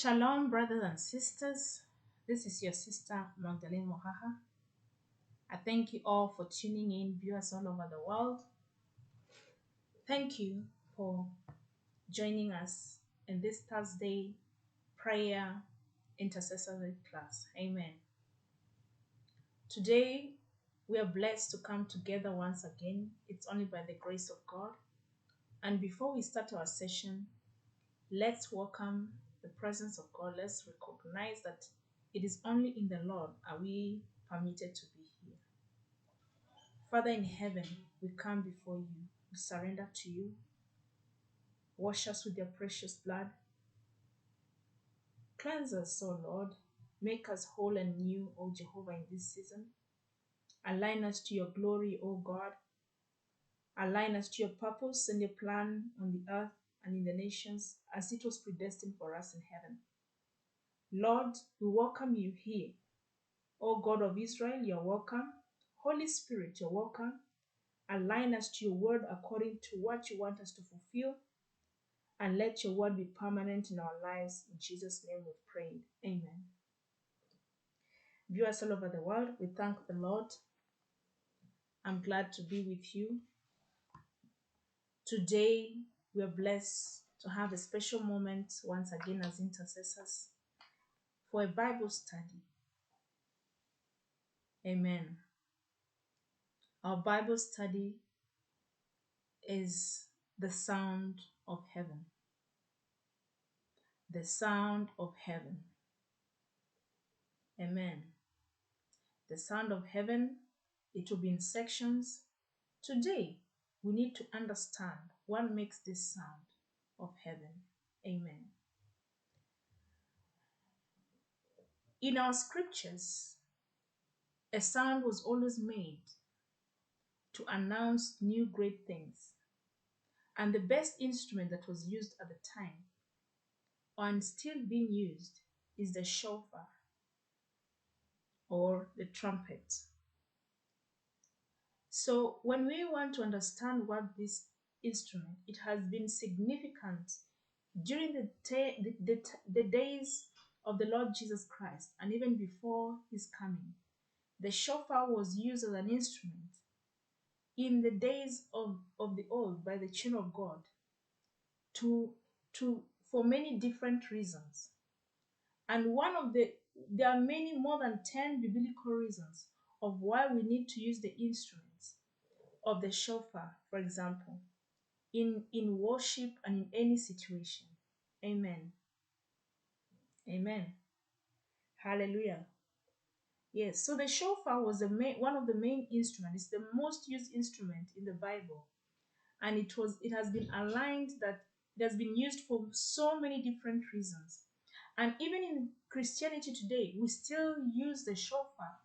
Shalom, brothers and sisters. This is your sister Magdalene Mohaha. I thank you all for tuning in, viewers all over the world. Thank you for joining us in this Thursday prayer intercessory class. Amen. Today we are blessed to come together once again. It's only by the grace of God. And before we start our session, let's welcome the presence of God. Let's recognize that it is only in the Lord are we permitted to be here. Father in heaven, we come before you. We surrender to you. Wash us with your precious blood. Cleanse us, O Lord. Make us whole and new, O Jehovah, in this season. Align us to your glory, O God. Align us to your purpose and your plan on the earth and in the nations as it was predestined for us in heaven. Lord, we welcome you here. O God of Israel, you're welcome. Holy Spirit, you're welcome. Align us to your word according to what you want us to fulfill. And let your word be permanent in our lives. In Jesus' name we've prayed. Amen. Viewers all over the world, we thank the Lord. I'm glad to be with you. Today, we are blessed to have a special moment once again as intercessors for a Bible study. Amen. Our Bible study is the sound of heaven. The sound of heaven. Amen. The sound of heaven, it will be in sections. Today, we need to understand what makes this sound of heaven. Amen. In our scriptures, a sound was always made to announce new great things. And the best instrument that was used at the time, and still being used, is the shofar or the trumpet. So when we want to understand what this instrument, it has been significant during the days of the Lord Jesus Christ and even before his coming. The shofar was used as an instrument in the days of the old by the children of God for many different reasons. And there are many more than 10 biblical reasons of why we need to use the instruments of the shofar, for example, in worship and in any situation. Amen. Amen. Hallelujah. Yes, so the shofar was one of the main instruments. It's the most used instrument in the Bible. And it has been aligned that it has been used for so many different reasons. And even in Christianity today, we still use the shofar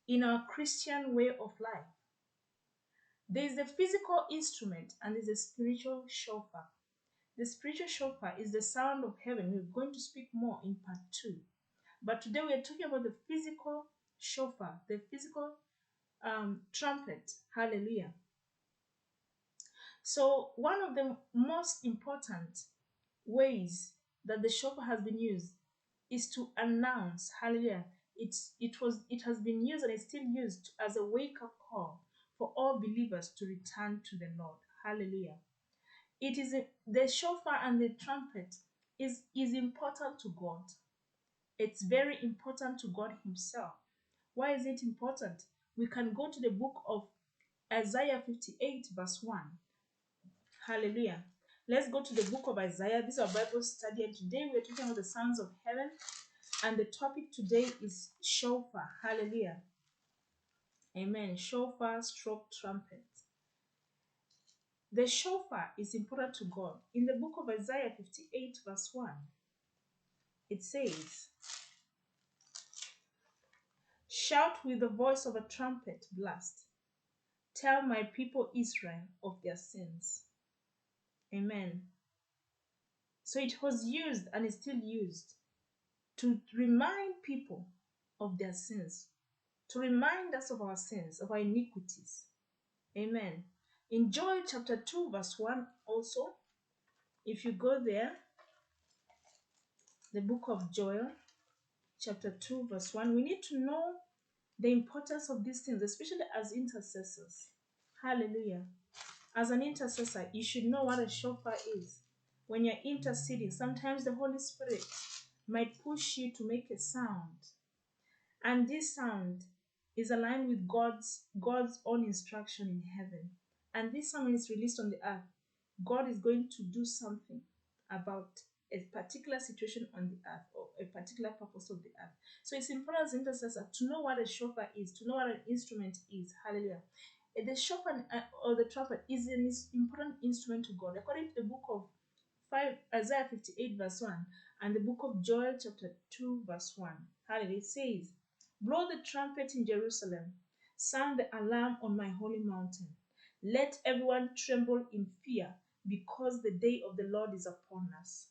in our Christian way of life. There is the physical instrument and there's a spiritual shofar. The spiritual shofar is the sound of heaven. We're going to speak more in part 2. But today we are talking about the physical shofar, the physical trumpet. Hallelujah. So one of the most important ways that the shofar has been used is to announce, hallelujah, it has been used and is still used as a wake-up call for all believers to return to the Lord. Hallelujah. The shofar and the trumpet is important to God. It's very important to God himself. Why is it important? We can go to the book of Isaiah 58 verse 1. Hallelujah. Let's go to the book of Isaiah. This is our Bible study, and today we are talking about the sounds of heaven, and the topic today is shofar. Hallelujah. Amen. Shofar stroke trumpet. The shofar is important to God. In the book of Isaiah 58 verse 1, it says, "Shout with the voice of a trumpet blast. Tell my people Israel of their sins." Amen. So it was used and is still used to remind people of their sins, to remind us of our sins, of our iniquities. Amen. In Joel chapter 2 verse 1 also, if you go there, The book of Joel, chapter 2, verse 1. We need to know the importance of these things, especially as intercessors. Hallelujah. As an intercessor, you should know what a shofar is. When you're interceding, sometimes the Holy Spirit might push you to make a sound. And this sound is aligned with God's own instruction in heaven. And this sound is released on the earth. God is going to do something about a particular situation on the earth or a particular purpose of the earth. So it's important as intercessor to know what a shofar is, to know what an instrument is. Hallelujah. The shofar or the trumpet is an important instrument to God. According to the book of 5, Isaiah 58 verse 1 and the book of Joel chapter 2 verse 1. Hallelujah. It says, blow the trumpet in Jerusalem, sound the alarm on my holy mountain. Let everyone tremble in fear because the day of the Lord is upon us.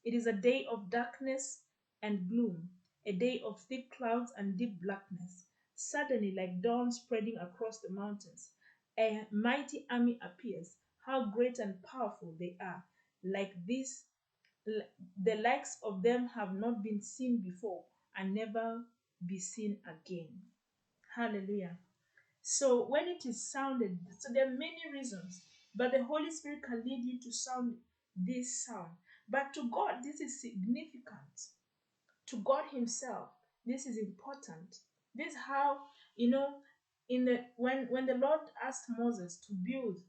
It is a day of darkness and gloom, a day of thick clouds and deep blackness. Suddenly, like dawn spreading across the mountains, a mighty army appears. How great and powerful they are! Like this, the likes of them have not been seen before and never be seen again. Hallelujah. So when it is sounded, so there are many reasons, but the Holy Spirit can lead you to sound this sound. But to God, this is significant. To God Himself, this is important. This is how, in the when the Lord asked Moses to build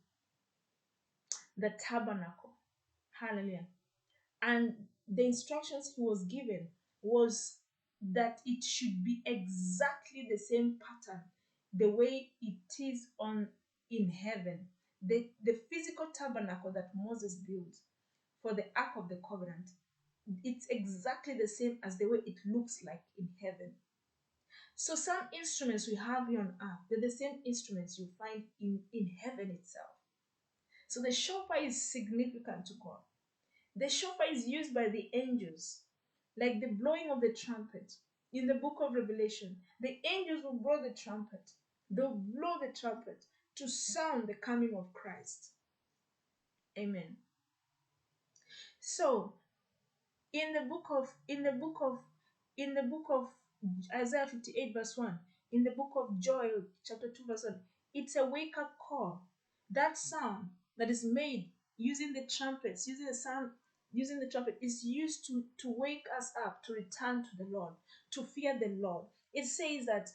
the tabernacle, hallelujah, and the instructions he was given was that it should be exactly the same pattern, the way it is on in heaven. The physical tabernacle that Moses built for the Ark of the Covenant, it's exactly the same as the way it looks like in heaven. So some instruments we have here on earth, they're the same instruments you find in heaven itself. So the shofar is significant to God. The shofar is used by the angels, like the blowing of the trumpet. In the book of Revelation, the angels will blow the trumpet. They'll blow the trumpet to sound the coming of Christ. Amen. So, in the book of Isaiah 58 verse 1, in the book of Joel chapter 2 verse 1, it's a wake-up call. That sound that is made using the trumpets, using the trumpet is used to wake us up, to return to the Lord, to fear the Lord. It says that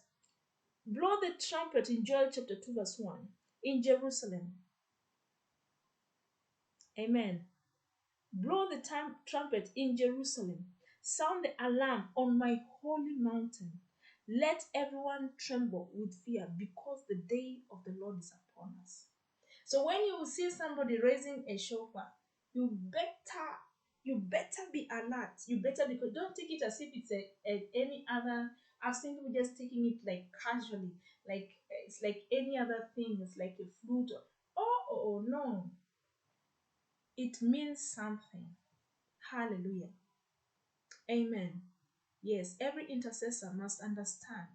blow the trumpet in Joel chapter 2 verse 1 in Jerusalem. Amen. Blow the trumpet in Jerusalem. Sound the alarm on my holy mountain. Let everyone tremble with fear because the day of the Lord is upon us. So when you see somebody raising a shofar, you better be alert. You better, because don't take it as if it's any other. I've seen people just taking it like casually, like it's like any other thing. It's like a flute. Oh no, it means something. Hallelujah. Amen. Yes, every intercessor must understand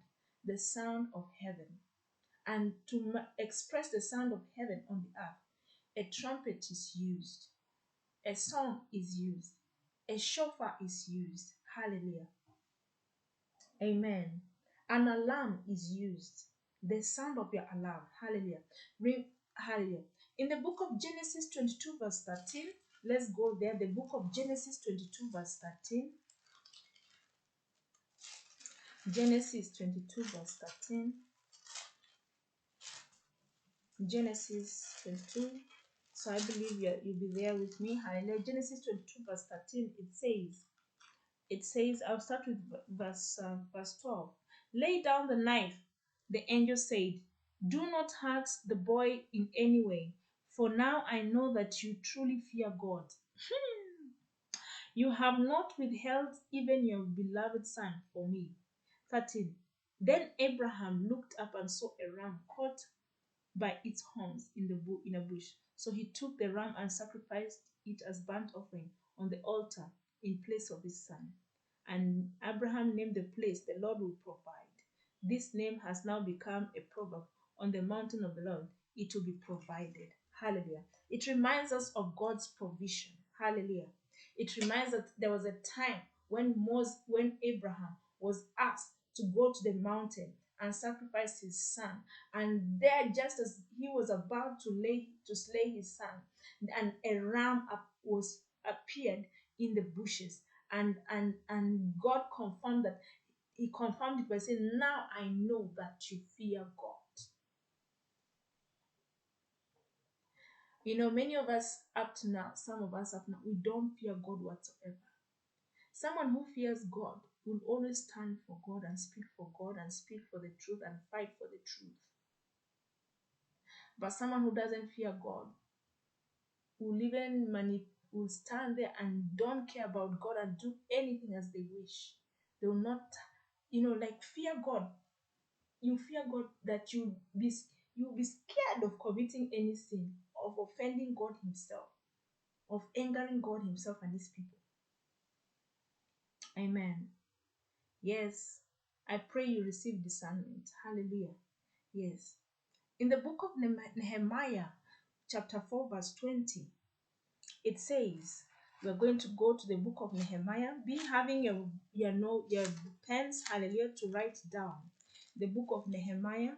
the sound of heaven. And to express the sound of heaven on the earth, a trumpet is used, a song is used, a shofar is used. Hallelujah. Amen. An alarm is used, the sound of your alarm. Hallelujah. Ring. Hallelujah. In the book of Genesis 22 verse 13, let's go there. The book of Genesis 22 verse 13. Genesis 22 verse 13. Genesis 22. So I believe you'll be there with me. Hallelujah. Genesis 22 verse 13. It says, I'll start with verse 12. Lay down the knife, the angel said. Do not hurt the boy in any way, for now I know that you truly fear God. You have not withheld even your beloved son for me. 13. Then Abraham looked up and saw a ram caught by its horns in a bush. So he took the ram and sacrificed it as burnt offering on the altar in place of his son. And Abraham named the place, the Lord will provide. This name has now become a proverb. On the mountain of the Lord, it will be provided. Hallelujah. It reminds us of God's provision. Hallelujah. It reminds us that there was a time when Abraham was asked to go to the mountain and sacrifice his son, and there, just as he was about to slay his son, and a ram was appeared in the bushes, and God confirmed that. He confirmed it by saying, "Now I know that you fear God." Many of us up to now, some of us up now, we don't fear God whatsoever. Someone who fears God will always stand for God and speak for God and speak for the truth and fight for the truth. But someone who doesn't fear God will stand there and don't care about God and do anything as they wish. They will not, like fear God. You fear God that you'll be scared of committing any sin, of offending God Himself, of angering God Himself and His people. Amen. Yes. I pray you receive discernment. Hallelujah. Yes. In the book of Nehemiah, chapter 4, verse 20, it says, we're going to go to the book of Nehemiah. Be having your pens, hallelujah, to write down. The book of Nehemiah,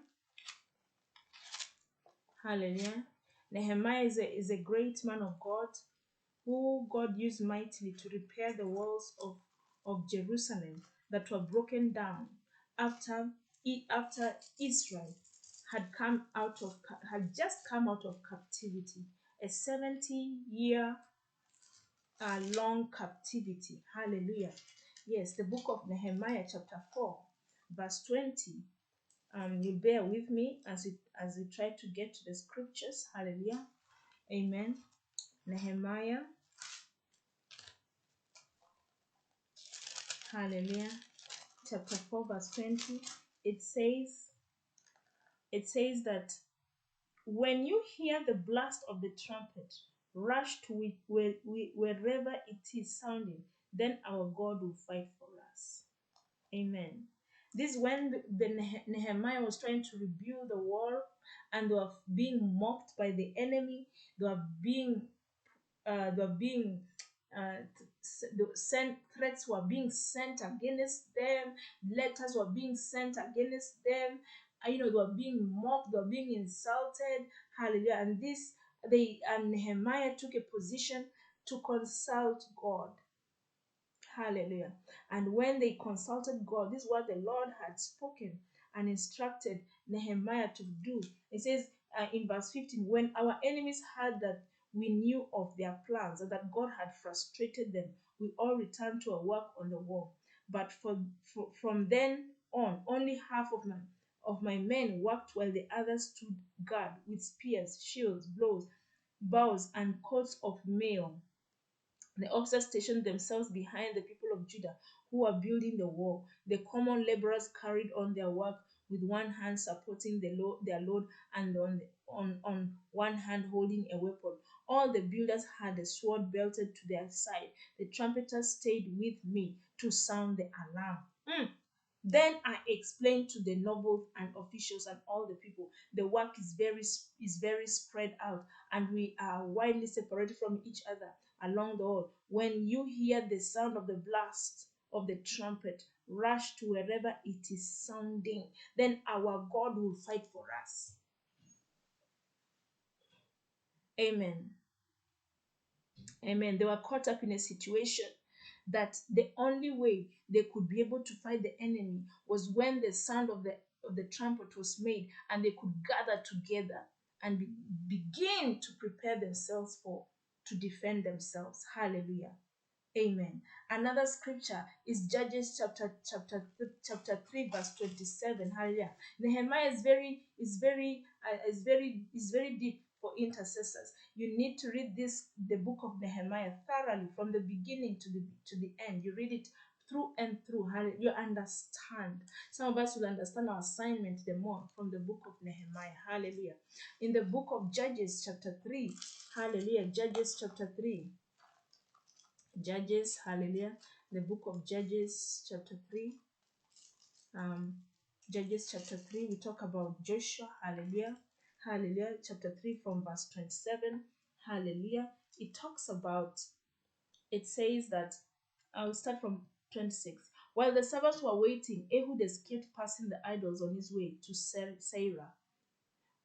hallelujah. Nehemiah is a great man of God who God used mightily to repair the walls of Jerusalem that were broken down after Israel had just come out of captivity, a 70-year long captivity. Hallelujah. Yes, the book of Nehemiah, chapter 4, verse 20. You bear with me as we try to get to the scriptures. Hallelujah. Amen. Nehemiah. Hallelujah. Chapter 4, verse 20. It says that when you hear the blast of the trumpet, rush to it wherever it is sounding, then our God will fight for us. Amen. This is when Nehemiah was trying to rebuild the wall, and they were being mocked by the enemy. They were being threats were being sent against them, letters were being sent against them, they were being mocked, they were being insulted. Hallelujah. And Nehemiah took a position to consult God. Hallelujah. And when they consulted God, this is what the Lord had spoken and instructed Nehemiah to do. It says in verse 15, when our enemies heard that we knew of their plans and that God had frustrated them, we all returned to our work on the wall. But from then on, only half of my men worked while the others stood guard with spears, shields, bows, and coats of mail. The officers stationed themselves behind the people of Judah who were building the wall. The common laborers carried on their work with one hand supporting their load and on one hand holding a weapon. All the builders had a sword belted to their side. The trumpeters stayed with me to sound the alarm. Then I explained to the nobles and officials and all the people, the work is very spread out, and we are widely separated from each other along the wall. When you hear the sound of the blast of the trumpet, rush to wherever it is sounding. Then our God will fight for us. Amen. Amen. They were caught up in a situation that the only way they could be able to fight the enemy was when the sound of the trumpet was made, and they could gather together and begin to prepare themselves to defend themselves. Hallelujah. Amen. Another scripture is Judges chapter 3 verse 27. Hallelujah. Nehemiah is very deep for intercessors. You need to read the book of Nehemiah thoroughly from the beginning to the end. You read it through and through. Hallelujah. You understand. Some of us will understand our assignment the more from the book of Nehemiah. Hallelujah. In the book of Judges chapter 3. Hallelujah. Judges chapter 3. Judges, hallelujah. The book of Judges, chapter 3. Judges, chapter 3, we talk about Joshua, hallelujah. Hallelujah. Chapter 3 from verse 27. Hallelujah. It says that, I'll start from 26. While the servants were waiting, Ehud escaped passing the idols on his way to Seirah.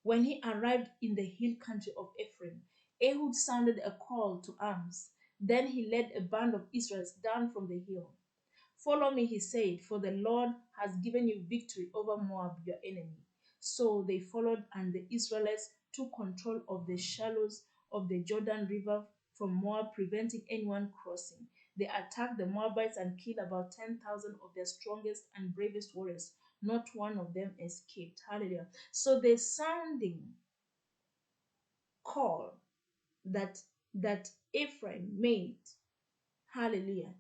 When he arrived in the hill country of Ephraim, Ehud sounded a call to arms. Then he led a band of Israelites down from the hill. Follow me, he said, for the Lord has given you victory over Moab, your enemy. So they followed, and the Israelites took control of the shallows of the Jordan River from Moab, preventing anyone crossing. They attacked the Moabites and killed about 10,000 of their strongest and bravest warriors. Not one of them escaped. Hallelujah. So the sounding call that Ephraim made, hallelujah,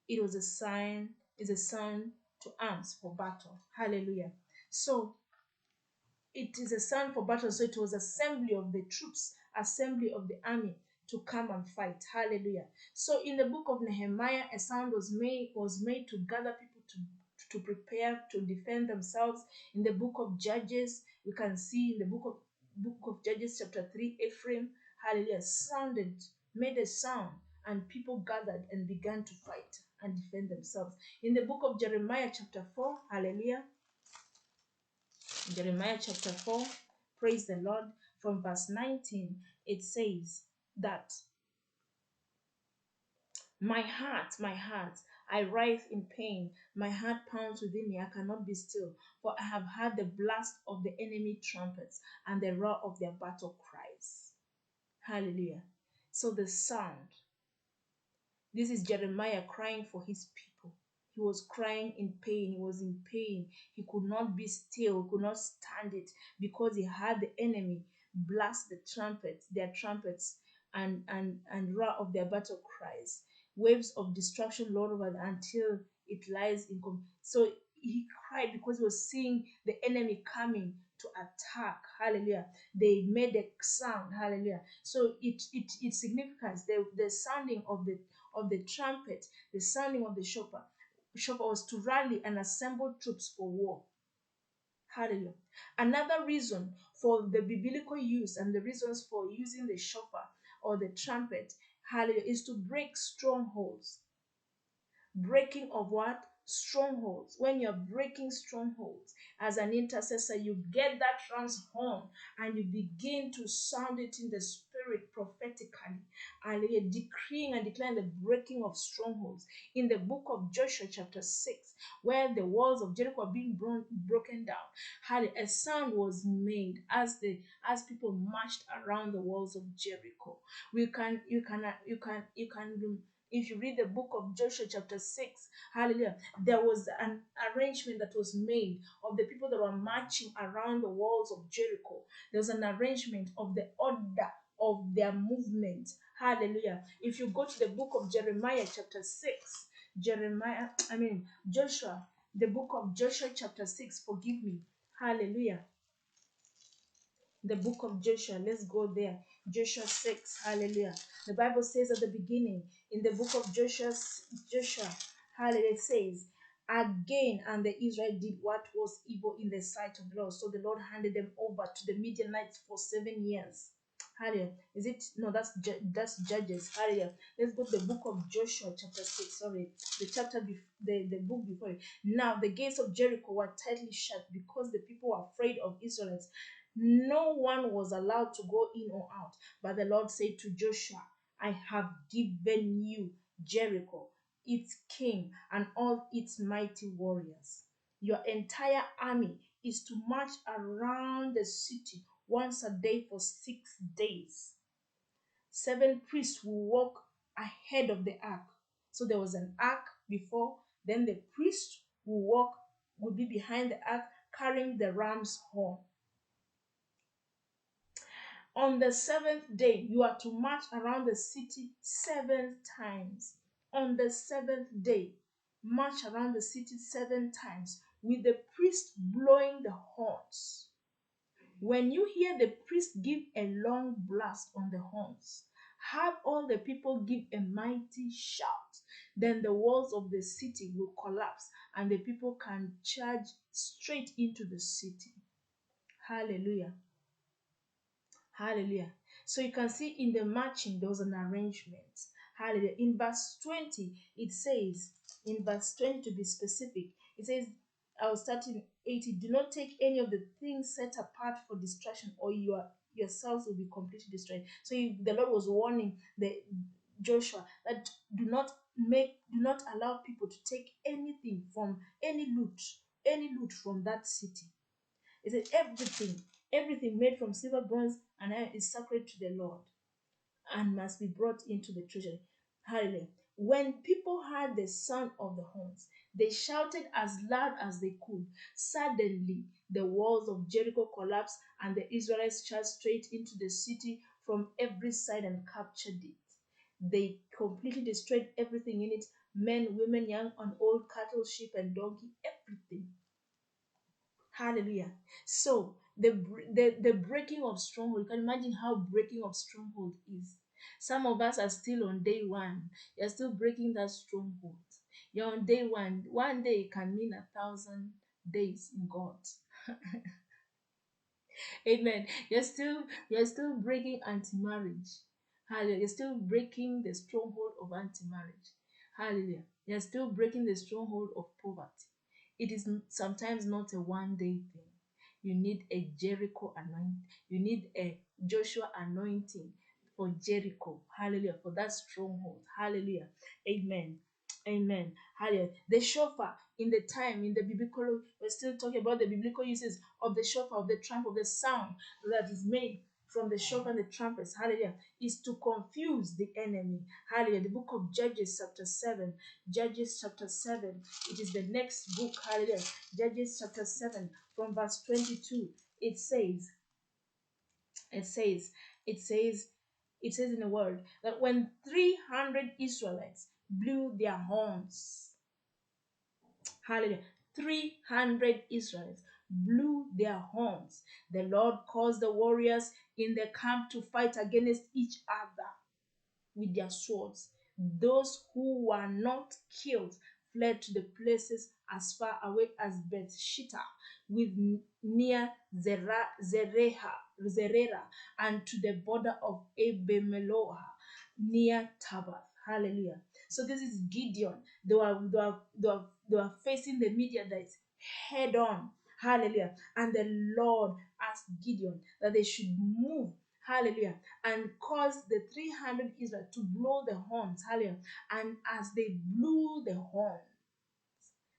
it was a sign, is a sound to arms for battle. Hallelujah. So it is a sound for battle. So it was assembly of the troops, assembly of the army to come and fight. Hallelujah. So in the book of Nehemiah, a sound was made to gather people to prepare to defend themselves. In the book of Judges, we can see in the book of Judges chapter 3, Ephraim, hallelujah, made a sound, and people gathered and began to fight and defend themselves. In the book of Jeremiah chapter 4, hallelujah, Jeremiah chapter 4, praise the Lord, from verse 19, it says that my heart, I writhe in pain. My heart pounds within me. I cannot be still, for I have heard the blast of the enemy trumpets and the roar of their battle cries. Hallelujah. So the sound, this is Jeremiah crying for his people. He was crying in pain. He was in pain. He could not be still. He could not stand it because he had the enemy blast their trumpets, and roar of their battle cries. Waves of destruction roll over until it lies in. So he cried because he was seeing the enemy coming to attack. Hallelujah. They made a sound. Hallelujah. So its significance, the sounding of the trumpet, the sounding of the shofar. Shofar was to rally and assemble troops for war. Hallelujah. Another reason for the biblical use and the reasons for using the shofar or the trumpet, hallelujah, is to break strongholds. Breaking of what? Strongholds. When you're breaking strongholds as an intercessor, you get that transformed and you begin to sound it in the spirit prophetically, and you're decreeing and declaring the breaking of strongholds. In the book of Joshua chapter 6, where the walls of Jericho are being broken down, a sound was made as people marched around the walls of Jericho. If you read the book of Joshua chapter 6, hallelujah, there was an arrangement that was made of the people that were marching around the walls of Jericho. There was an arrangement of the order of their movement. Hallelujah. If you go to the book of Jeremiah chapter 6, Joshua, the book of Joshua chapter 6, forgive me. Hallelujah. The book of Joshua, let's go there. Joshua 6, hallelujah. The Bible says at the beginning, in the book of Joshua, hallelujah, it says, again, and the Israel did what was evil in the sight of the Lord. So the Lord handed them over to the Midianites for 7 years. Hallelujah. Is it? No, that's Judges. Hallelujah. Let's go to the book of Joshua, chapter 6. Sorry, the book before it. Now the gates of Jericho were tightly shut because the people were afraid of Israelites. No one was allowed to go in or out. But the Lord said to Joshua, I have given you Jericho, its king, and all its mighty warriors. Your entire army is to march around the city once a day for 6 days. 7 priests will walk ahead of the ark. So there was an ark before, then the priest would be behind the ark carrying the ram's horn. On the 7th day, you are to march around the city 7 times. On the 7th day, march around the city 7 times with the priest blowing the horns. When you hear the priest give a long blast on the horns, have all the people give a mighty shout. Then the walls of the city will collapse and the people can charge straight into the city. Hallelujah. Hallelujah. So you can see in the marching, there was an arrangement. Hallelujah. In verse 20, it says, in verse 20 to be specific, it says, I will start in 80. Do not take any of the things set apart for distraction, or yourselves will be completely destroyed. So the Lord was warning the Joshua that do not allow people to take anything from any loot from that city. It said everything made from silver, bronze, and iron is sacred to the Lord and must be brought into the treasury. Hallelujah. When people heard the sound of the horns, they shouted as loud as they could. Suddenly, the walls of Jericho collapsed, and the Israelites charged straight into the city from every side and captured it. They completely destroyed everything in it: men, women, young and old, cattle, sheep, and donkey, everything. Hallelujah. So the breaking of stronghold, you can imagine how breaking of stronghold is. Some of us are still on day one. You're still breaking that stronghold. You're on day one. One day can mean 1,000 days in God. Amen. You're still breaking anti-marriage. Hallelujah. You're still breaking the stronghold of anti-marriage. Hallelujah. You're still breaking the stronghold of poverty. It is sometimes not a one-day thing. You need a Jericho anointing. You need a Joshua anointing for Jericho. Hallelujah. For that stronghold. Hallelujah. Amen. Amen. Hallelujah. The shofar in the biblical, we're still talking about the biblical uses of the shofar, of the trump, of the sound that is made from the shofar and the trumpets. Hallelujah. Is to confuse the enemy. Hallelujah. The book of Judges, chapter 7. Judges, chapter 7. It is the next book. Hallelujah. Judges, chapter 7, from verse 22. It says, it says, it says, it says in the word that when 300 Israelites blew their horns, hallelujah, 300 Israelites blew their horns, the Lord caused the warriors in the camp to fight against each other with their swords. Those who were not killed fled to the places as far away as Beth Shittah, with near Zerera, and to the border of Abimeloah near Tabbath. Hallelujah. So this is Gideon. They were facing the Midianites head on. Hallelujah. And the Lord asked Gideon that they should move. Hallelujah. And caused the 300 Israel to blow the horns. Hallelujah. And as they blew the horn,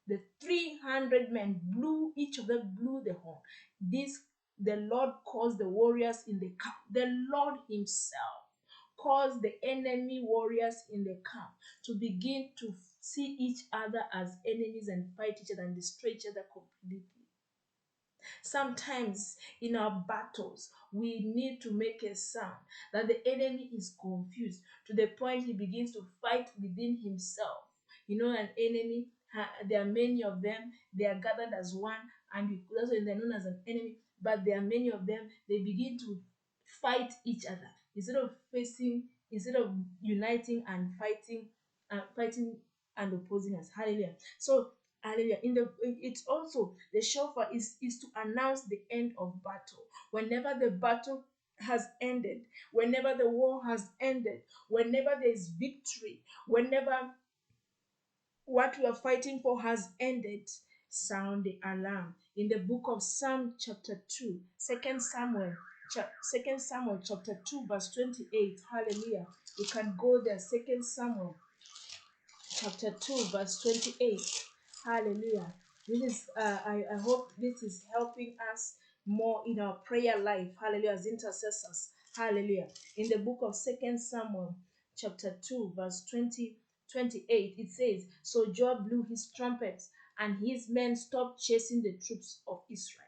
the 300 men blew, each of them blew the horn. This, the Lord caused the warriors in the camp. The Lord himself caused the enemy warriors in the camp to begin to see each other as enemies and fight each other and destroy each other completely. Sometimes in our battles, we need to make a sound that the enemy is confused to the point he begins to fight within himself. You know, an enemy, there are many of them, they are gathered as one, and that's why they're known as an enemy. But there are many of them, they begin to fight each other instead of uniting and fighting and opposing us. Hallelujah. So hallelujah. It's also the shofar is to announce the end of battle. Whenever the battle has ended, whenever the war has ended, whenever there is victory, whenever what we are fighting for has ended, sound the alarm. In the book of Psalm chapter 2, Second Samuel chapter 2 verse 28. Hallelujah. You can go there. Second Samuel chapter 2 verse 28. Hallelujah. This is I hope this is helping us more in our prayer life. Hallelujah. As intercessors. Hallelujah. In the book of Second Samuel chapter 2 verse 28, it says, so Joab blew his trumpet and his men stopped chasing the troops of Israel.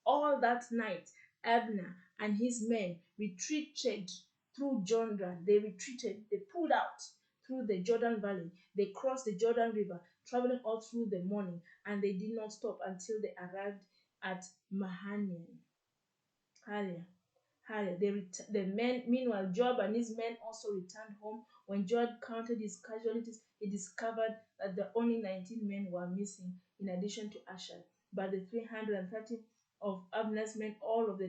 All that night, Abner and his men retreated through Jordan. They pulled out through the Jordan Valley. They crossed the Jordan River, traveling all through the morning, and they did not stop until they arrived at Mahanaim. Hallelujah. Hallelujah. Meanwhile, Joab and his men also returned home. When Joab counted his casualties, he discovered that the only 19 men were missing, in addition to Asher. But the 330 of Abner's men, all of the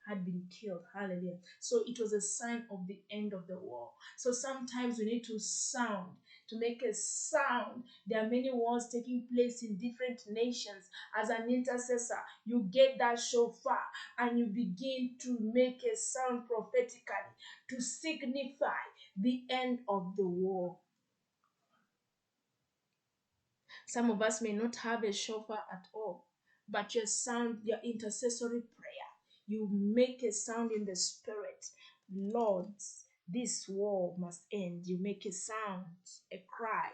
had been killed. Hallelujah. So it was a sign of the end of the war. So sometimes we need to sound, to make a sound. There are many wars taking place in different nations. As an intercessor, you get that shofar and you begin to make a sound prophetically to signify the end of the war. Some of us may not have a shofar at all, but your sound, your intercessory prayer, you make a sound in the spirit. Lord, this war must end. You make a sound, a cry.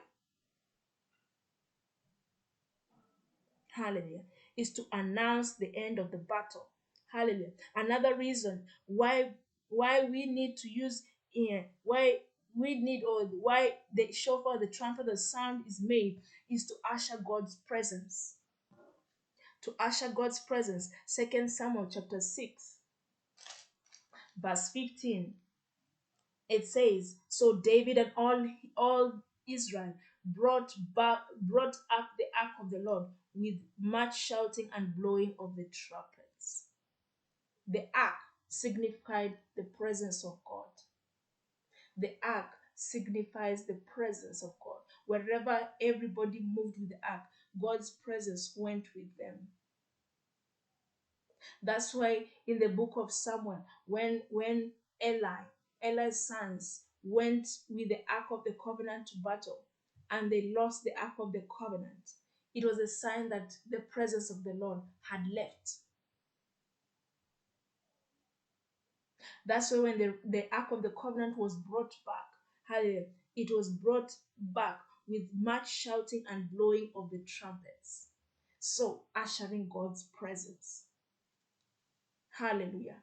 Hallelujah. Is to announce the end of the battle. Hallelujah. Another reason why we need to use why we need, or why the shofar, the trumpet, the sound is made, is to usher God's presence. To usher God's presence. 2 Samuel chapter 6, verse 15. It says, so David and all Israel brought up the ark of the Lord with much shouting and blowing of the trumpets. The ark signified the presence of God. The ark signifies the presence of God. Wherever everybody moved with the ark, God's presence went with them. That's why in the book of Samuel, when Eli's sons went with the Ark of the Covenant to battle and they lost the Ark of the Covenant, it was a sign that the presence of the Lord had left. That's why when the Ark of the Covenant was brought back, hallelujah, it was brought back with much shouting and blowing of the trumpets. So, ushering God's presence. Hallelujah.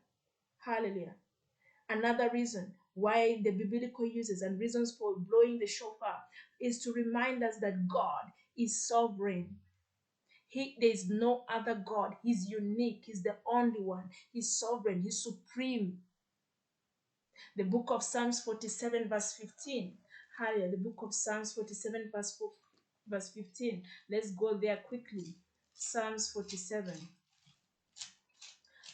Hallelujah. Another reason why the biblical uses and reasons for blowing the shofar is to remind us that God is sovereign. There is no other God. He's unique. He's the only one. He's sovereign. He's supreme. The book of Psalms 47 verse 15. Hallelujah. The book of Psalms 47 verse 15. Let's go there quickly. Psalms 47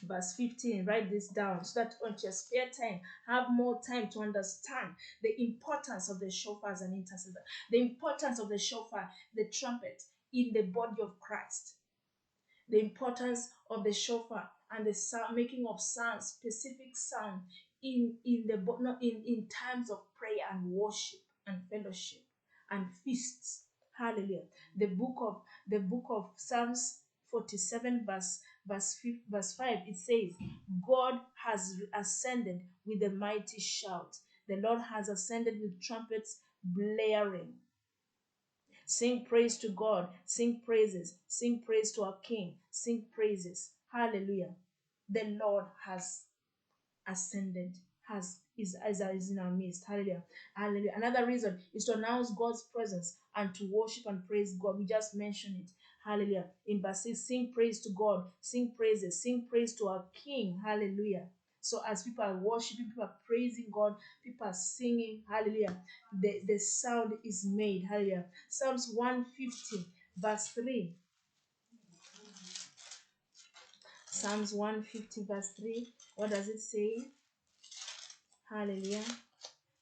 verse 15. Write this down so that on your spare time, have more time to understand the importance of the shofar as an intercessor, the importance of the shofar, the trumpet in the body of Christ, the importance of the shofar and the sound, making of sound, specific sound in times of prayer and worship and fellowship and feasts. Hallelujah. The book of Psalms 47 verse 5, it says, God has ascended with a mighty shout. The Lord has ascended with trumpets blaring. Sing praise to God. Sing praises. Sing praise to our King. Sing praises. Hallelujah. The Lord has ascended, is in our midst. Hallelujah. Hallelujah. Another reason is to announce God's presence and to worship and praise God. We just mentioned it. Hallelujah. In verse 6, sing praise to God. Sing praises. Sing praise to our King. Hallelujah. So as people are worshiping, people are praising God, people are singing, hallelujah, the sound is made, hallelujah. Psalms 150 verse 3. Psalms 150 verse 3. What does it say? Hallelujah.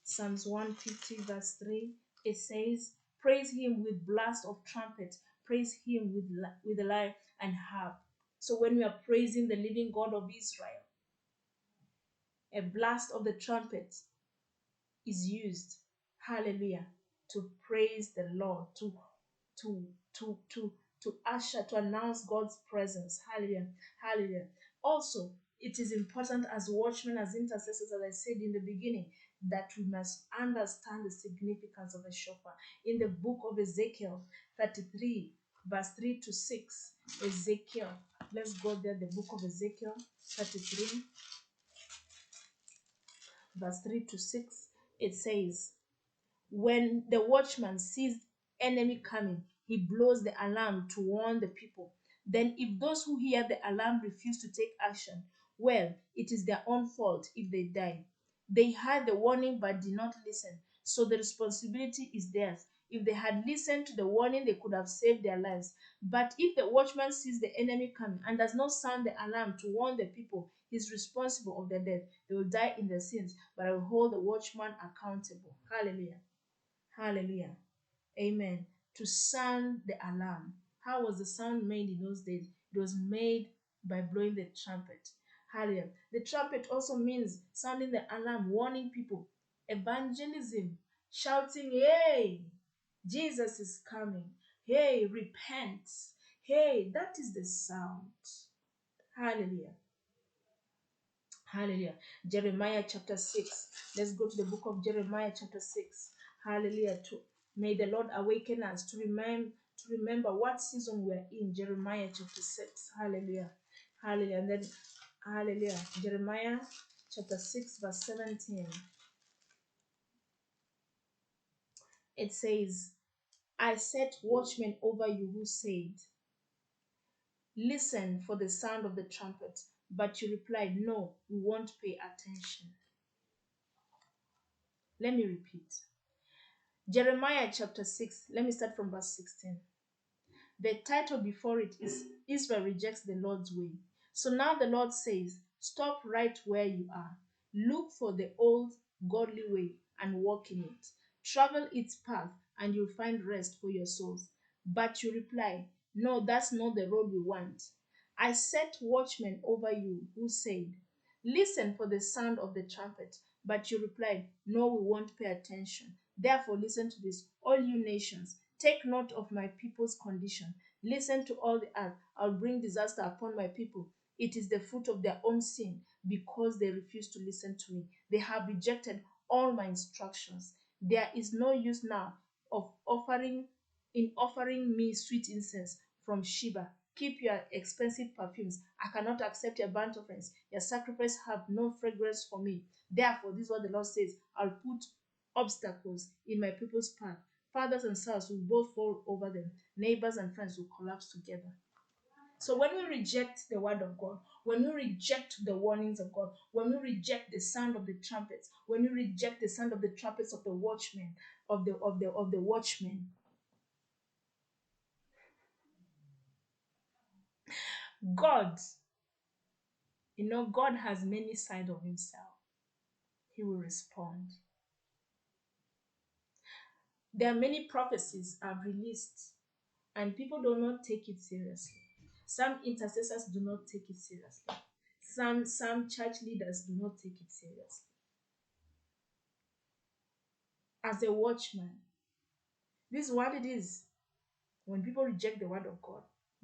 Psalms 150 verse 3. It says, praise him with blast of trumpet, praise him with the lyre and harp. So when we are praising the living God of Israel, a blast of the trumpet is used, hallelujah, to praise the Lord, to to to to usher, to announce God's presence. Hallelujah. Hallelujah. Also, it is important as watchmen, as intercessors, as I said in the beginning, that we must understand the significance of a shofar. In the book of Ezekiel 33 verse 3 to 6, Ezekiel, let's go there. The book of Ezekiel 33 verse 3 to 6, it says, when the watchman sees enemy coming, he blows the alarm to warn the people. Then if those who hear the alarm refuse to take action, well, it is their own fault if they die. They heard the warning but did not listen, so the responsibility is theirs. If they had listened to the warning, they could have saved their lives. But if the watchman sees the enemy coming and does not sound the alarm to warn the people, He's responsible of their death. They will die in their sins, but I will hold the watchman accountable. Hallelujah. Hallelujah. Amen. To sound the alarm. How was the sound made in those days? It was made by blowing the trumpet. Hallelujah. The trumpet also means sounding the alarm, warning people. Evangelism, shouting, hey, Jesus is coming. Hey, repent. Hey, that is the sound. Hallelujah. Hallelujah. Jeremiah chapter 6. Let's go to the book of Jeremiah chapter 6. Hallelujah. May the Lord awaken us to remember what season we're in. Jeremiah chapter 6. Hallelujah. Hallelujah. And then, hallelujah. Jeremiah chapter 6, verse 17. It says, I set watchmen over you who said, listen for the sound of the trumpet. But you replied, no, we won't pay attention. Let me repeat. Jeremiah chapter 6, let me start from verse 16. The title before it is Israel Rejects the Lord's Way. So now the Lord says, stop right where you are. Look for the old godly way and walk in it. Travel its path and you'll find rest for your souls. But you reply, no, that's not the road we want. I set watchmen over you who said, listen for the sound of the trumpet. But you replied, no, we won't pay attention. Therefore, listen to this, all you nations. Take note of my people's condition. Listen to all the earth. I'll bring disaster upon my people. It is the fruit of their own sin because they refuse to listen to me. They have rejected all my instructions. There is no use now of offering me sweet incense from Sheba. Keep your expensive perfumes. I cannot accept your burnt offerings. Your sacrifices have no fragrance for me. Therefore, this is what the Lord says. I'll put obstacles in my people's path. Fathers and sons will both fall over them. Neighbors and friends will collapse together. So when we reject the word of God, when we reject the warnings of God, when we reject the sound of the trumpets, when we reject the sound of the trumpets of the watchmen, of the watchmen, God, God has many sides of himself. He will respond. There are many prophecies I've released, and people do not take it seriously. Some intercessors do not take it seriously. Some church leaders do not take it seriously. As a watchman, this is what it is. When people reject the word of God,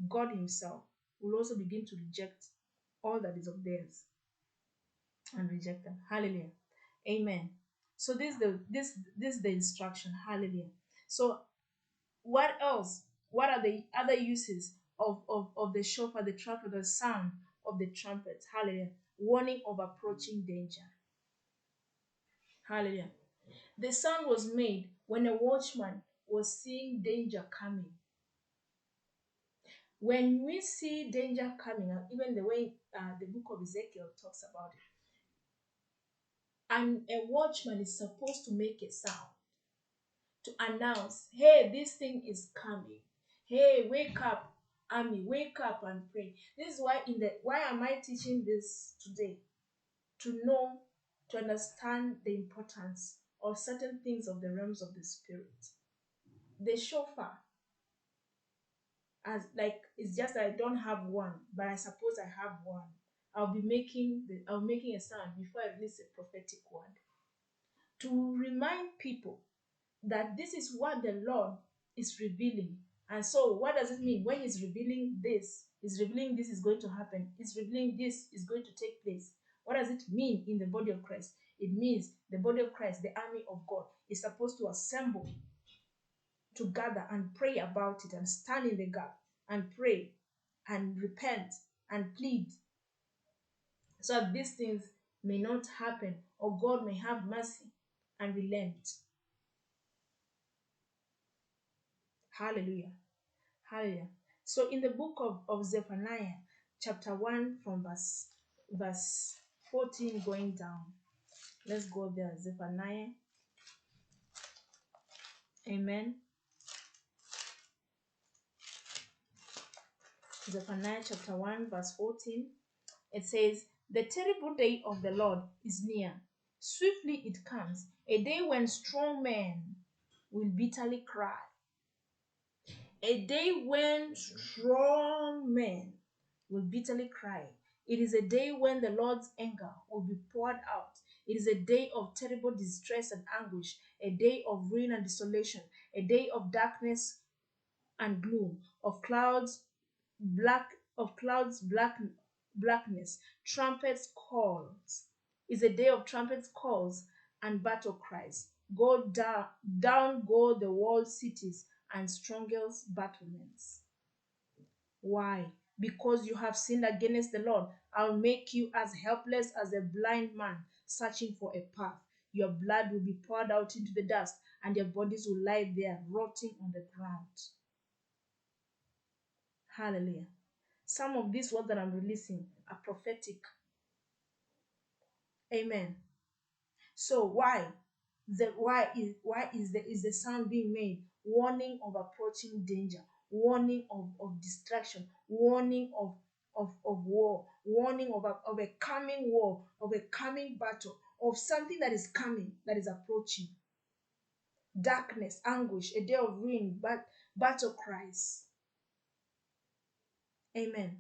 God himself will also begin to reject all that is of theirs and reject them. Hallelujah. Amen. So this is the instruction. Hallelujah. So what else? What are the other uses of the shofar, the trumpet, the sound of the trumpet? Hallelujah. Warning of approaching danger. Hallelujah. The sound was made when a watchman was seeing danger coming. When we see danger coming, even the way the book of Ezekiel talks about it, and a watchman is supposed to make a sound to announce, hey, this thing is coming. Hey, wake up, army, wake up and pray. This is why am I teaching this today? To understand the importance of certain things of the realms of the spirit. The shofar, as like it's just that I don't have one, but I suppose I have one. I'll making a sound before I release a prophetic word to remind people that this is what the Lord is revealing. And so, what does it mean when He's revealing this? He's revealing this is going to happen. He's revealing this is going to take place. What does it mean in the body of Christ? It means the body of Christ, the army of God, is supposed to assemble to gather and pray about it and stand in the gap and pray and repent and plead so that these things may not happen or God may have mercy and relent. Hallelujah. Hallelujah. So in the book of Zephaniah, chapter 1 from verse 14 going down. Let's go there. Zephaniah. Amen. Zephaniah chapter 1 verse 14. It says, The terrible day of the Lord is near. Swiftly it comes, a day when strong men will bitterly cry. A day when strong men will bitterly cry. It is a day when the Lord's anger will be poured out. It is a day of terrible distress and anguish, a day of ruin and desolation, a day of darkness and gloom, of clouds blackness. Trumpets calls. Is a day of trumpets calls and battle cries. Go down, down go the walled cities and strongest battlements. Why? Because you have sinned against the Lord. I'll make you as helpless as a blind man searching for a path. Your blood will be poured out into the dust, and your bodies will lie there rotting on the ground. Hallelujah. Some of these words that I'm releasing are prophetic. Amen. So why is the sound being made? Warning of approaching danger, warning of distraction, warning of war, warning of a coming war, of a coming battle, of something that is coming, that is approaching. Darkness, anguish, a day of ruin, battle cries. Amen.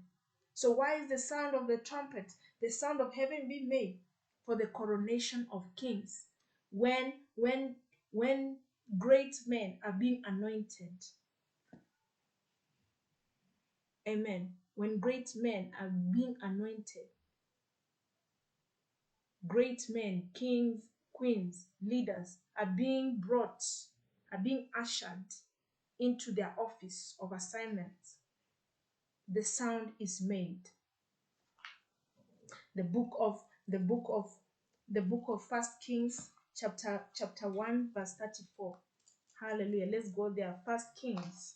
So why is the sound of the trumpet, the sound of heaven being made? For the coronation of kings. When great men are being anointed. Amen. When great men are being anointed, great men, kings, queens, leaders are being brought, are being ushered into their office of assignment, the sound is made. The book of First Kings, chapter 1, verse 34. Hallelujah. Let's go there. First Kings.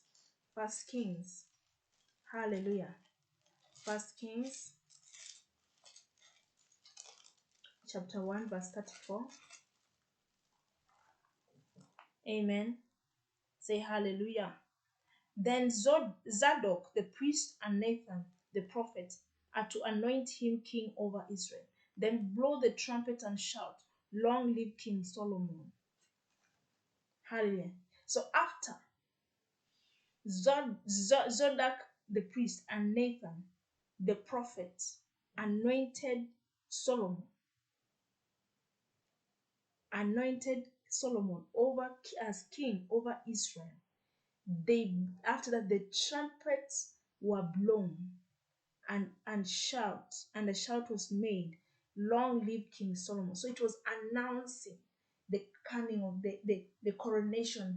Hallelujah. First Kings, chapter 1, verse 34. Amen. Say hallelujah. Then Zadok the priest and Nathan the prophet are to anoint him king over Israel. Then blow the trumpet and shout, long live King Solomon. Hallelujah. So after Zadok the priest and Nathan the prophet anointed Solomon over as king over Israel. After that the trumpets were blown and a shout was made, long live King Solomon. So it was announcing the coming of the coronation,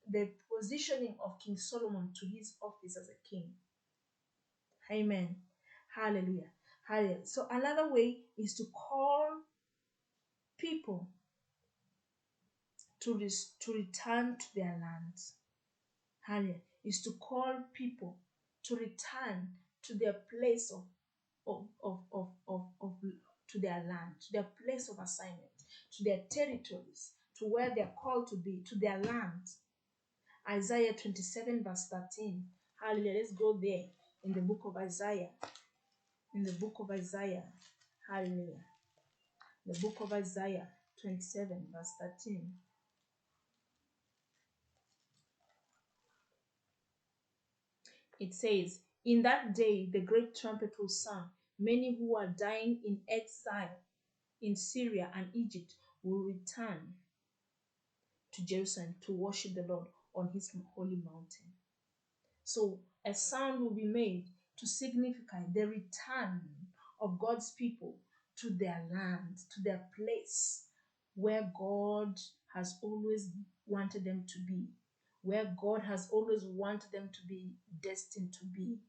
the positioning of King Solomon to his office as a king. Amen. Hallelujah. Hallelujah. So another way is to call people to return to their lands. Hallelujah. Is to call people to return to their place to their land, to their place of assignment, to their territories, to where they're called to be, to their land. Isaiah 27, verse 13. Hallelujah. Let's go there in the book of Isaiah. Hallelujah. The book of Isaiah 27, verse 13. It says, in that day the great trumpet will sound. Many who are dying in exile in Syria and Egypt will return to Jerusalem to worship the Lord on his holy mountain. So a sound will be made to signify the return of God's people to their land, to their place where God has always wanted them to be, where God has always wanted them to be destined to be.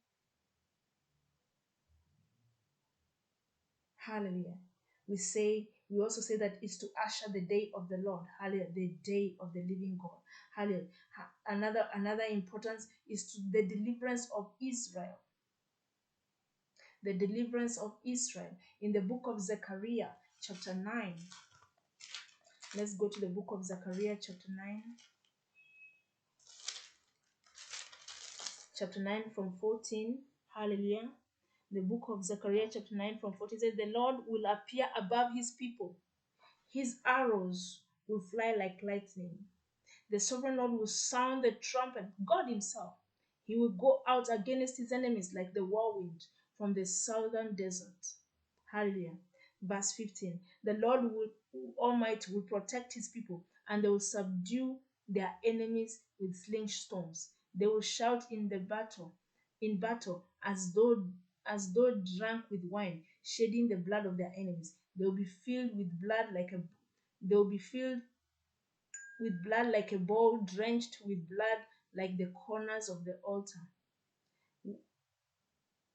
Hallelujah. We also say that it's to usher the day of the Lord. Hallelujah. The day of the living God. Hallelujah. Another importance is to the deliverance of Israel. The deliverance of Israel in the book of Zechariah, chapter 9. Let's go to the book of Zechariah, chapter 9. Chapter 9 from 14. Hallelujah. The book of Zechariah, chapter 9, from 14 says, the Lord will appear above his people. His arrows will fly like lightning. The sovereign Lord will sound the trumpet, God himself. He will go out against his enemies like the whirlwind from the southern desert. Hallelujah. Verse 15. The Lord will, Almighty will protect his people, and they will subdue their enemies with slingstones. They will shout in battle as though drunk with wine, shedding the blood of their enemies. They will be filled with blood like a they will be filled with blood like a bowl, drenched with blood like the corners of the altar.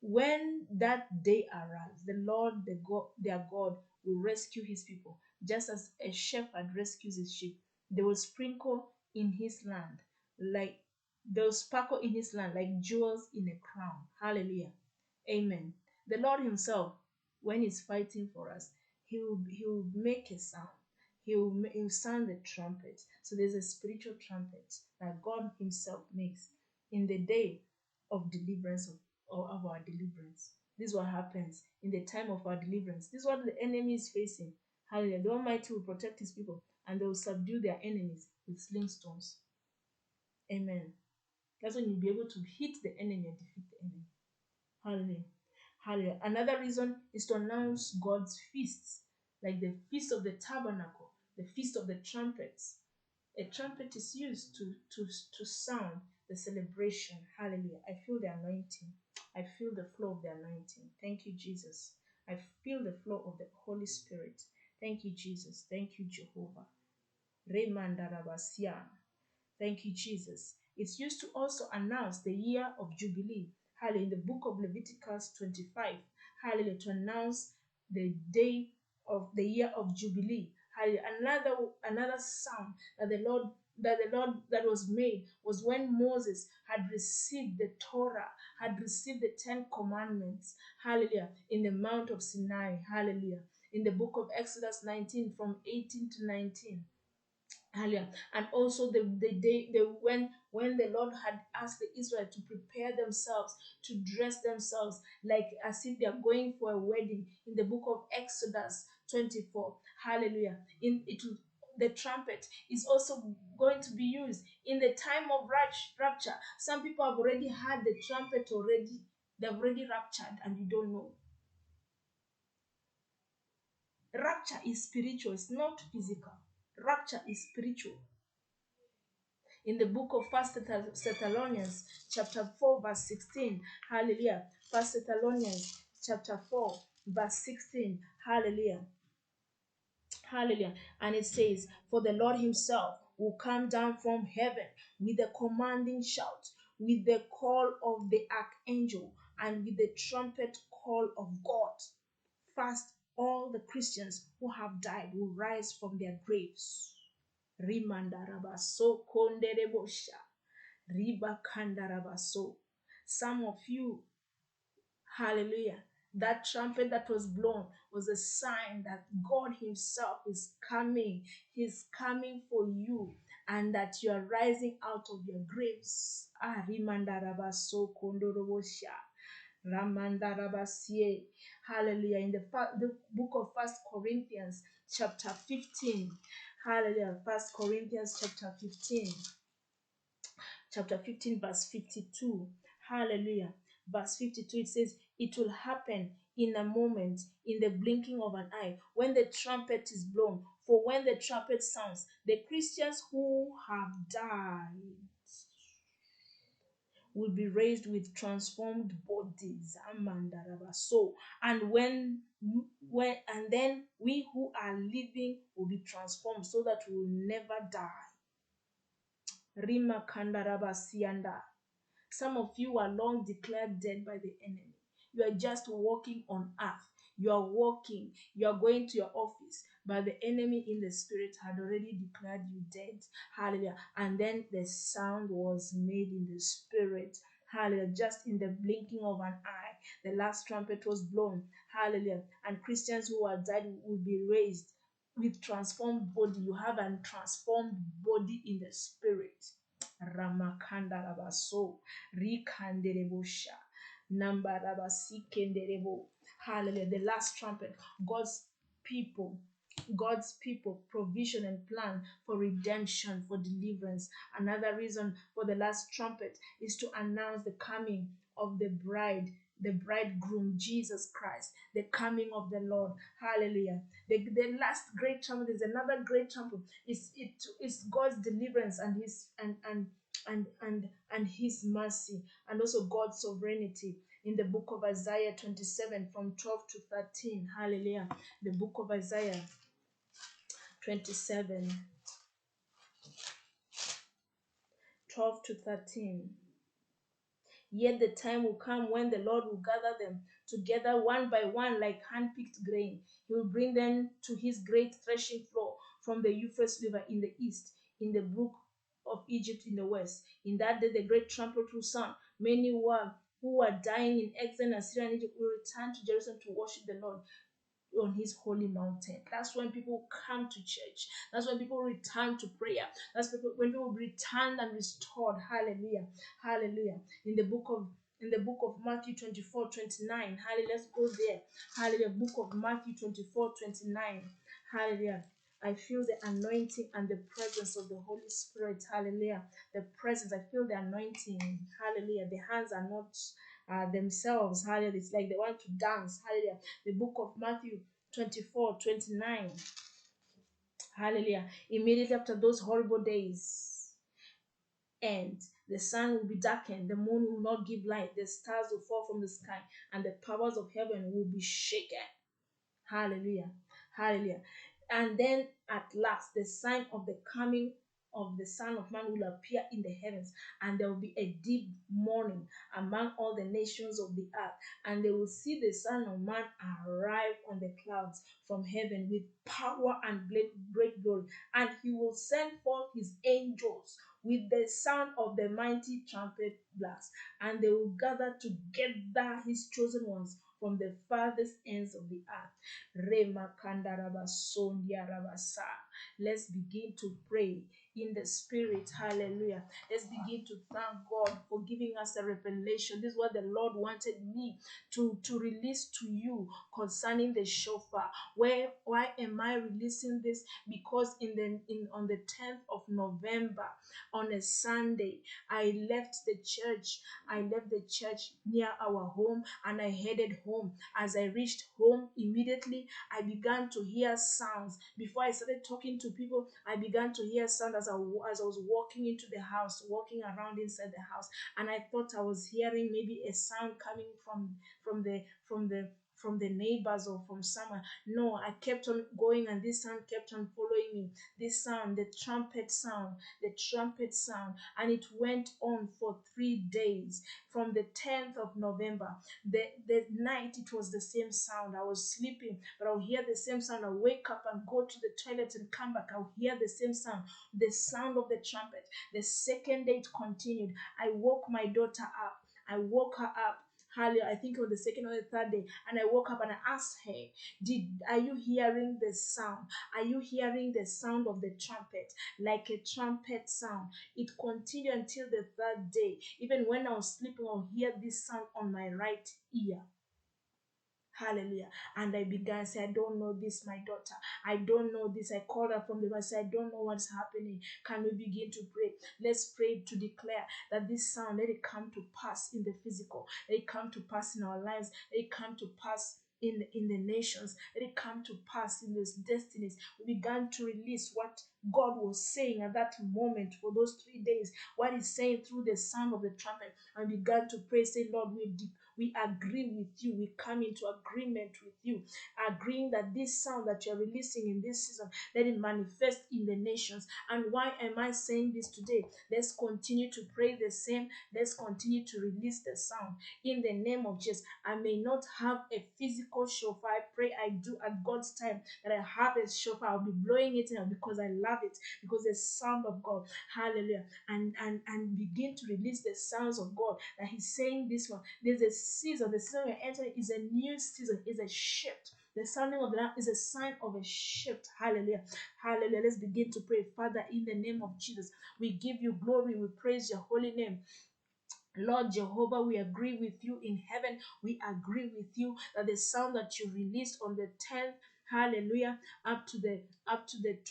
When that day arrives, the Lord, their God, will rescue his people, just as a shepherd rescues his sheep. They will sprinkle in his land like they'll sparkle in his land like jewels in a crown. Hallelujah. Amen. The Lord himself, when he's fighting for us, he will make a sound. He will sound the trumpet. So there's a spiritual trumpet that God himself makes in the day of deliverance of our deliverance. This is what happens in the time of our deliverance. This is what the enemy is facing. Hallelujah. The Almighty will protect his people, and they will subdue their enemies with sling stones. Amen. That's when you'll be able to hit the enemy and defeat the enemy. Hallelujah. Hallelujah. Another reason is to announce God's feasts, like the feast of the tabernacle, the feast of the trumpets. A trumpet is used to sound the celebration. Hallelujah. I feel the anointing. I feel the flow of the anointing. Thank you, Jesus. I feel the flow of the Holy Spirit. Thank you, Jesus. Thank you, Jehovah. Remandarabasia. Thank you, Jesus. It's used to also announce the year of Jubilee. Hallelujah. In the book of Leviticus 25. Hallelujah. To announce the day of the year of Jubilee. Hallelujah. Another sound that was made was when Moses had received the Torah, had received the 10 Commandments. Hallelujah. In the Mount of Sinai. Hallelujah. In the book of Exodus 19 from 18 to 19. Hallelujah. And also the day when the Lord had asked the Israelites to prepare themselves, to dress themselves like as if they are going for a wedding, in the book of Exodus 24. Hallelujah. The trumpet is also going to be used in the time of rapture. Some people have already had the trumpet already. They've already raptured and you don't know. Rapture is spiritual, it's not physical. Rapture is spiritual. In the book of First Thessalonians chapter 4 verse 16. Hallelujah. First Thessalonians chapter 4 verse 16. Hallelujah. Hallelujah. And it says, for the Lord himself will come down from heaven with a commanding shout, with the call of the archangel, and with the trumpet call of God. First, all the Christians who have died will rise from their graves. Rimandarabaso konderebosha. Ribakandarabaso. Some of you, hallelujah, that trumpet that was blown was a sign that God himself is coming. He's coming for you, and that you are rising out of your graves. Ah, rimandarabaso kondorobosha. Ramandarabasie. Hallelujah. In the book of First Corinthians chapter 15. Hallelujah. First Corinthians chapter 15 verse 52. Hallelujah. Verse 52, it says, it will happen in a moment, in the blinking of an eye, when the trumpet is blown. For when the trumpet sounds, the Christians who have died will be raised with transformed bodies. So, and then we who are living will be transformed so that we will never die. Rima kandarabasianda. Some of you are long declared dead by the enemy. You are just walking on earth. You are walking, you are going to your office, but the enemy in the spirit had already declared you dead. Hallelujah. And then the sound was made in the spirit. Hallelujah. Just in the blinking of an eye, the last trumpet was blown. Hallelujah. And Christians who are dead will be raised with transformed body. You have a transformed body in the spirit. Ramakanda rabaso, rikanderebosha, Nambarabasikenderebo. Hallelujah. The last trumpet. God's people. God's people, provision and plan for redemption, for deliverance. Another reason for the last trumpet is to announce the coming of the bride, the bridegroom, Jesus Christ, the coming of the Lord. Hallelujah. The last great trumpet is another great trumpet. It's God's deliverance and his and his mercy, and also God's sovereignty. In the book of Isaiah 27 from 12 to 13. Hallelujah. The book of Isaiah 27, 12 to 13. Yet the time will come when the Lord will gather them together one by one like hand-picked grain. He will bring them to his great threshing floor from the Euphrates River in the east, in the brook of Egypt in the west. In that day the great trumpet will sound. Many who were dying in exile in Assyria and Egypt will return to Jerusalem to worship the Lord on his holy mountain. That's when people come to church. That's when people return to prayer. When people return and restored. Hallelujah. Hallelujah. In the book of Matthew 24:29. Hallelujah. Let's go there. Hallelujah. Book of Matthew 24:29. Hallelujah. I feel the anointing and the presence of the Holy Spirit. Hallelujah. The presence. I feel the anointing. Hallelujah. The hands are not themselves. Hallelujah. It's like they want to dance. Hallelujah. The book of Matthew 24:29. Hallelujah. Immediately after those horrible days, and the sun will be darkened, the moon will not give light, the stars will fall from the sky, and the powers of heaven will be shaken. Hallelujah. Hallelujah. And then at last, the sign of the coming of the Son of Man will appear in the heavens, and there will be a deep mourning among all the nations of the earth, and they will see the Son of Man arrive on the clouds from heaven with power and great glory, and he will send forth his angels with the sound of the mighty trumpet blast, and they will gather together his chosen ones from the farthest ends of the earth. Let's begin to pray in the spirit. Hallelujah. Let's begin to thank God for giving us a revelation. This is what the Lord wanted me to release to you concerning the shofar. Why am I releasing this? Because on the 10th of November, on a Sunday, I left the church. Near our home, and I headed home. As I reached home, immediately I began to hear sounds. Before I started talking to people, I began to hear sound as I was walking into the house, walking around inside the house, and I thought I was hearing maybe a sound coming from the neighbors or from somewhere. No, I kept on going, and this sound kept on following me. This sound, the trumpet sound, and it went on for 3 days. From the 10th of November, the night, it was the same sound. I was sleeping, but I'll hear the same sound. I'll wake up and go to the toilet and come back. I'll hear the same sound, the sound of the trumpet. The second day it continued. I woke my daughter up. I woke her up. Hallelujah. I think on the second or the third day, and I woke up and I asked her, are you hearing the sound? Are you hearing the sound of the trumpet? Like a trumpet sound. It continued until the third day. Even when I was sleeping, I'll hear this sound on my right ear. Hallelujah. And I began to say, I don't know this, my daughter. I don't know this. I called her from the room. I said, I don't know what's happening. Can we begin to pray? Let's pray to declare that this sound, let it come to pass in the physical. Let it come to pass in our lives. Let it come to pass in the nations. Let it come to pass in those destinies. We began to release what God was saying at that moment for those 3 days. What He's saying through the sound of the trumpet. And we began to pray, say, Lord, we agree with you. We come into agreement with you, agreeing that this sound that you're releasing in this season, let it manifest in the nations. And why am I saying this today? Let's continue to pray the same. Let's continue to release the sound in the name of Jesus. I may not have a physical shofar. I pray I do at God's time that I have a shofar. I'll be blowing it in because I love it, because the sound of God. Hallelujah. And begin to release the sounds of God that He's saying this one. There's a season. The season we're entering is a new season, is a shift. The sounding of the lamp is a sign of a shift. Hallelujah. Hallelujah. Let's begin to pray. Father, in the name of Jesus, we give you glory. We praise your holy name. Lord Jehovah, we agree with you in heaven. We agree with you that the sound that you released on the 10th, hallelujah, up to the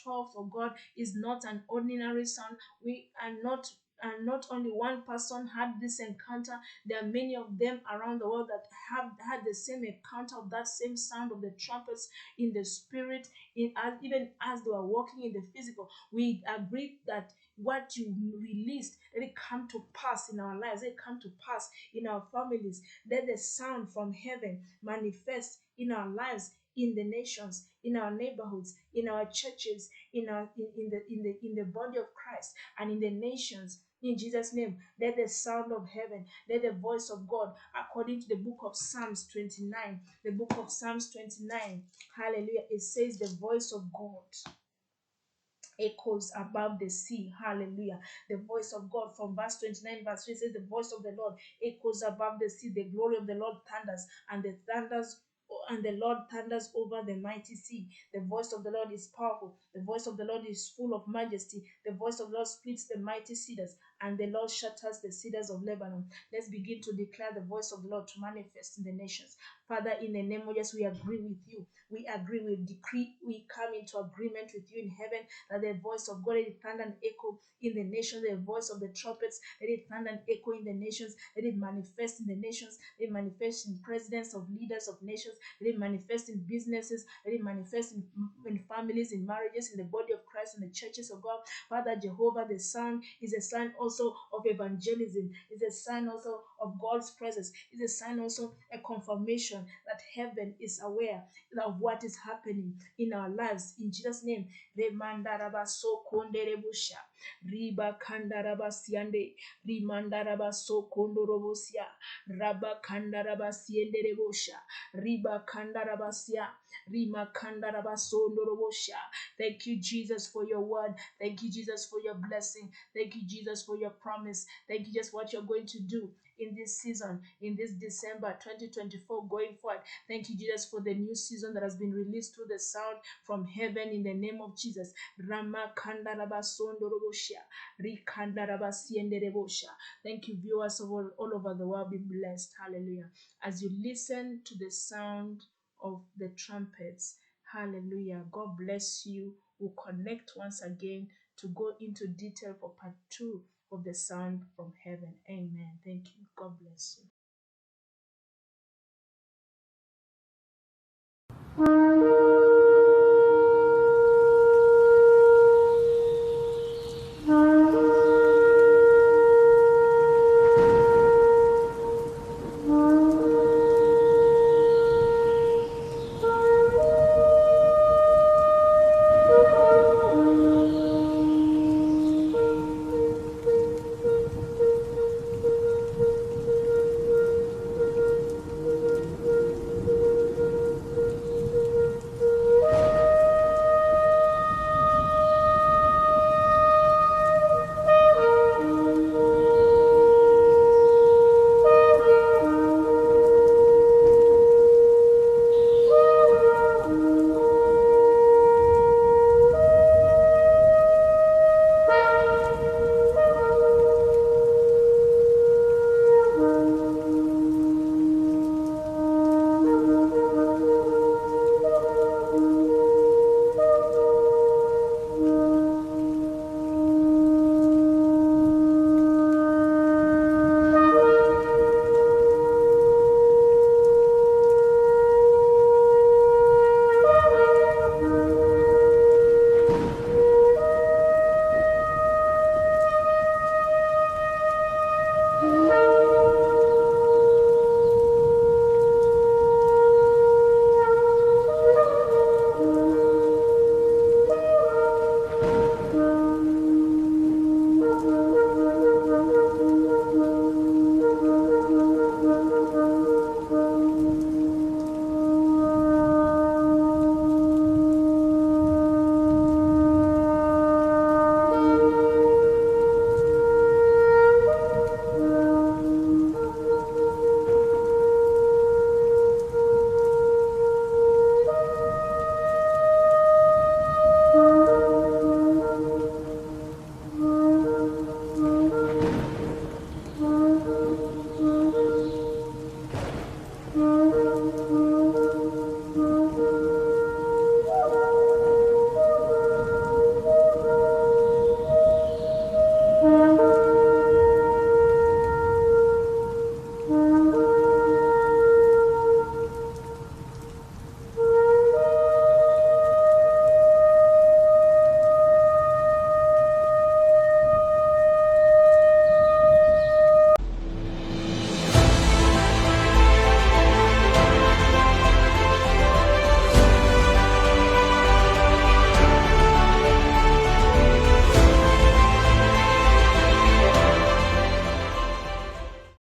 12th, oh God, is not an ordinary sound. We are not, and not only one person had this encounter. There are many of them around the world that have had the same encounter of that same sound of the trumpets in the spirit, even as they were walking in the physical. We agree that what you released, let it come to pass in our lives, let it come to pass in our families. Let the sound from heaven manifest in our lives, in the nations, in our neighborhoods, in our churches, in the body of Christ, and in the nations. In Jesus' name, let the sound of heaven, let the voice of God, according to the book of Psalms 29, the book of Psalms 29, hallelujah, it says the voice of God echoes above the sea. Hallelujah. The voice of God from verse 29, verse 3 says, the voice of the Lord echoes above the sea. The glory of the Lord thunders, and the Lord thunders over the mighty sea. The voice of the Lord is powerful. The voice of the Lord is full of majesty. The voice of the Lord splits the mighty cedars, and the Lord shatters the cedars of Lebanon. Let's begin to declare the voice of the Lord to manifest in the nations. Father, in the name of Jesus, we agree with you. We agree, we decree, we come into agreement with you in heaven that the voice of God, let it thunder and echo in the nations, the voice of the trumpets, let it thunder and echo in the nations, let it manifest in the nations, let it manifest in presidents of leaders of nations, let it manifest in businesses, let it manifest in families, in marriages, in the body of Christ, in the churches of God. Father Jehovah, the sound is a sign also of evangelism, is a sign also of God's presence, is a sign also, a confirmation that heaven is aware of what is happening in our lives. In Jesus' name, Remandaraba so konderebusha, riba kandaraba siande, rimandaraba so kondorobosia, raba kandaraba sienderebusha, riba kandarabasia, rima kandaraba sondorobosha. Thank you, Jesus, for your word. Thank you, Jesus, for your blessing. Thank you, Jesus, for your promise. Thank you, just what you're going to do in this season, in this December 2024 going forward. Thank you, Jesus, for the new season that has been released through the sound from heaven in the name of Jesus. Rama kandaraba sondoroboshia, rikandaraba sienderebosha. Thank you, viewers of all over the world. Be blessed. Hallelujah. As you listen to the sound of the trumpets, hallelujah. God bless you. We'll connect once again to go into detail for part 2 of the sound from heaven. Amen. Thank you. God bless you.